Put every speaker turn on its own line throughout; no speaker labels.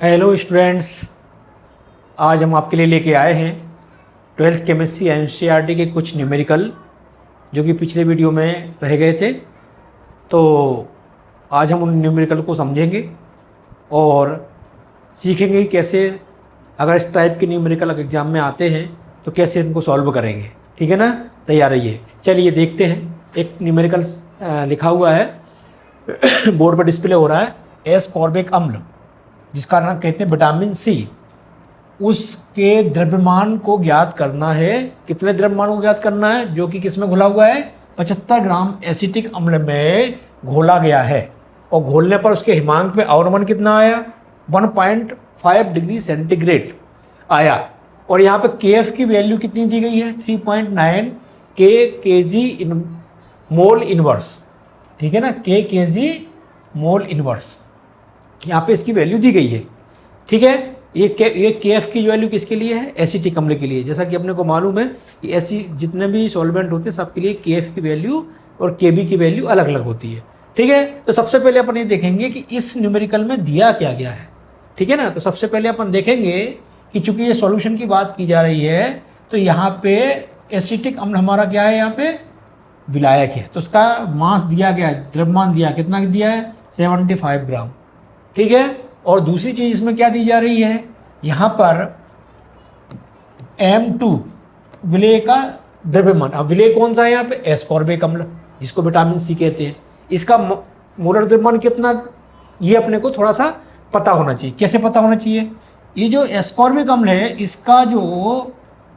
Hello students, आज हम आपके लिए लेके आए हैं 12th केमिस्ट्री एनसीईआरटी के कुछ न्यूमेरिकल जो कि पिछले वीडियो में रह गए थे। तो आज हम उन न्यूमेरिकल को समझेंगे और सीखेंगे कि कैसे अगर इस टाइप के न्यूमेरिकल एग्जाम में आते हैं तो कैसे इनको सॉल्व करेंगे। ठीक है ना, तैयार रहिए। चलिए देखते हैं। एक न्यूमेरिकल लिखा हुआ है बोर्ड पर डिस्प्ले हो रहा है, एस्कॉर्बिक अम्ल जिसका नाम कहते हैं विटामिन सी, उसके द्रव्यमान को ज्ञात करना है। कितने द्रव्यमान को ज्ञात करना है? जो कि किस में घुला हुआ है? 75 ग्राम एसिटिक अम्ल में घोला गया है और घोलने पर उसके हिमांक में अवनमन कितना आया? 1.5 डिग्री सेंटीग्रेड आया। और यहाँ पे KF की वैल्यू कितनी दी गई है? 3.9 kg मोल इनवर्स। ठीक है ना, kg मोल इनवर्स यहाँ पे इसकी वैल्यू दी गई है। ठीक है, ये KF की वैल्यू किसके लिए है? एसिटिक अम्ल के लिए। जैसा कि अपने को मालूम है कि ऐसी जितने भी सॉल्वेंट होते हैं सबके लिए KF की वैल्यू और KB की वैल्यू अलग अलग होती है। ठीक है, तो सबसे पहले अपन ये देखेंगे कि इस न्यूमेरिकल में दिया क्या गया है। ठीक है ना, तो सबसे पहले अपन देखेंगे कि चूंकि ये सॉल्यूशन की बात की जा रही है तो यहाँ पे एसिटिक अम्ल हमारा क्या है? यहाँ पे विलायक है। तो उसका मास दिया गया है, द्रव्यमान दिया, कितना दिया है? 75 ग्राम। ठीक है, और दूसरी चीज इसमें क्या दी जा रही है? यहाँ पर M2 विलेय का द्रव्यमान। अब विलेय कौन सा है यहाँ पे? एस्कॉर्बिक अम्ल, जिसको विटामिन सी कहते हैं। इसका मोलर द्रव्यमान कितना, ये अपने को थोड़ा सा पता होना चाहिए। कैसे पता होना चाहिए? ये जो एस्कॉर्बिक अम्ल है इसका जो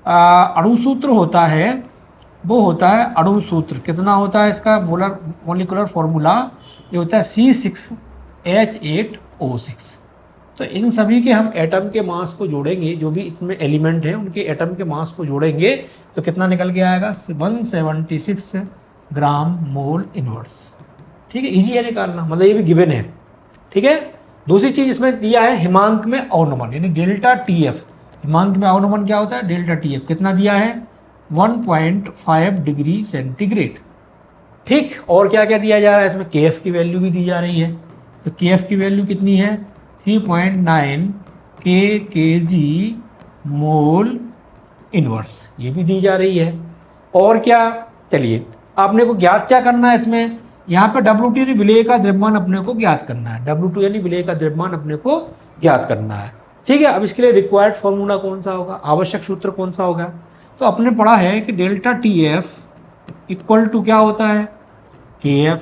अणुसूत्र होता है वो होता है अणुसूत्र। कितना होता है इसका मोलिकुलर फॉर्मूला? ये होता है C6H8O6। तो इन सभी के हम एटम के मास को जोड़ेंगे, जो भी इसमें एलिमेंट है उनके एटम के मास को जोड़ेंगे तो कितना निकल के आएगा? 176 ग्राम मोल इनवर्स। ठीक है, इजी है निकालना, मतलब ये भी गिवन है। ठीक है, दूसरी चीज इसमें दिया है हिमांक में अवनमन, यानी डेल्टा TF। हिमांक में अवनमन क्या होता है? डेल्टा TF कितना दिया है? 1.5 डिग्री सेंटीग्रेड। ठीक, और क्या क्या दिया जा रहा है इसमें? KF की वैल्यू भी दी जा रही है। तो KF की वैल्यू कितनी है? 3.9 kg मोल इनवर्स, ये भी दी जा रही है। और क्या? चलिए आपने को ज्ञात क्या करना है इसमें? यहाँ पे W2 यानी विलेय का द्रव्यमान अपने को ज्ञात करना है। W2 यानी विलेय का द्रव्यमान अपने को ज्ञात करना है। ठीक है, अब इसके लिए रिक्वायर्ड फॉर्मूला कौन सा होगा? आवश्यक सूत्र कौन सा होगा? तो अपने पढ़ा है कि डेल्टा TF इक्वल टू क्या होता है? KF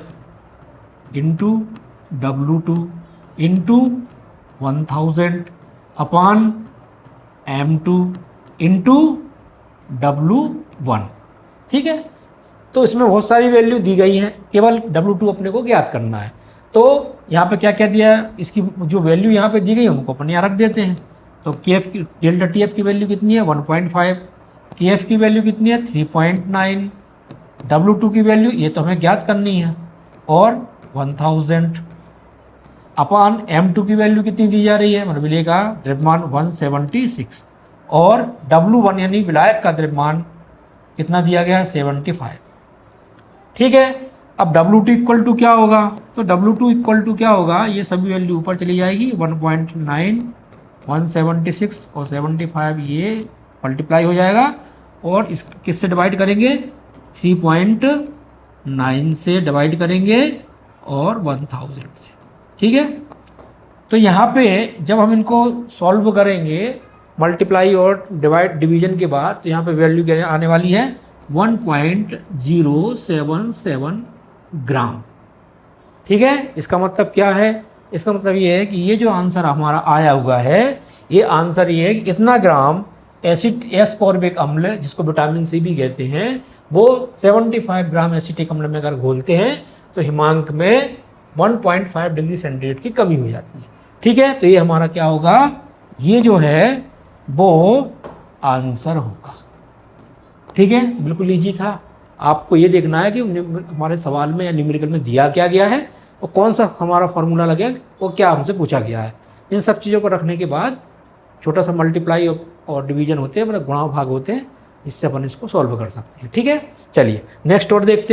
into W2 into 1000 upon M2 into W1। ठीक है, तो इसमें बहुत सारी वैल्यू दी गई हैं, केवल W2 अपने को ज्ञात करना है। तो यहाँ पे क्या क्या दिया है? इसकी जो वैल्यू यहाँ पे दी गई है उनको अपन यहाँ रख देते हैं। तो KF की डेल्टा TF की वैल्यू कितनी है? 1.5। KF की वैल्यू कितनी है? 3.9। W2 की वैल्यू ये तो हमें ज्ञात करनी है, और 1000 अपॉन M2 की वैल्यू कितनी दी जा रही है? मतलब विलेय का द्रव्यमान 176, और W1 यानी विलायक का द्रव्यमान कितना दिया गया है? 75। ठीक है, अब W2 इक्वल टू क्या होगा? तो W2 इक्वल टू क्या होगा? ये सभी वैल्यू ऊपर चली जाएगी। 1.9, 176 और 75 ये मल्टीप्लाई हो जाएगा, और इस किससे डिवाइड करेंगे? 3.9 से डिवाइड करेंगे और 1000 से। ठीक है, तो यहाँ पे जब हम इनको सॉल्व करेंगे मल्टीप्लाई और डिवीजन के बाद, तो यहाँ पे वैल्यू क्या आने वाली है? 1.077 ग्राम। ठीक है, इसका मतलब क्या है? इसका मतलब ये है कि ये जो आंसर हमारा आया हुआ है, ये आंसर ये है कि इतना ग्राम एस्कॉर्बिक अम्ल, जिसको विटामिन सी भी कहते हैं, वो 75 ग्राम एसिटिक अम्ल में अगर घोलते हैं तो हिमांक में 1.5 डिग्री सेंटीग्रेड की कमी हो जाती है। ठीक है, तो ये हमारा क्या होगा? ये जो है वो आंसर होगा। ठीक है, बिल्कुल इजी था। आपको ये देखना है कि हमारे सवाल में या न्यूमेरिकल में दिया क्या गया है और कौन सा हमारा फॉर्मूला लगेगा और क्या हमसे पूछा गया है। इन सब चीज़ों को रखने के बाद छोटा सा मल्टीप्लाई और डिवीजन होते हैं, मतलब गुणा भाग होते हैं, इससे अपन इसको सॉल्व कर सकते हैं। ठीक है, चलिए नेक्स्ट और देखते हैं।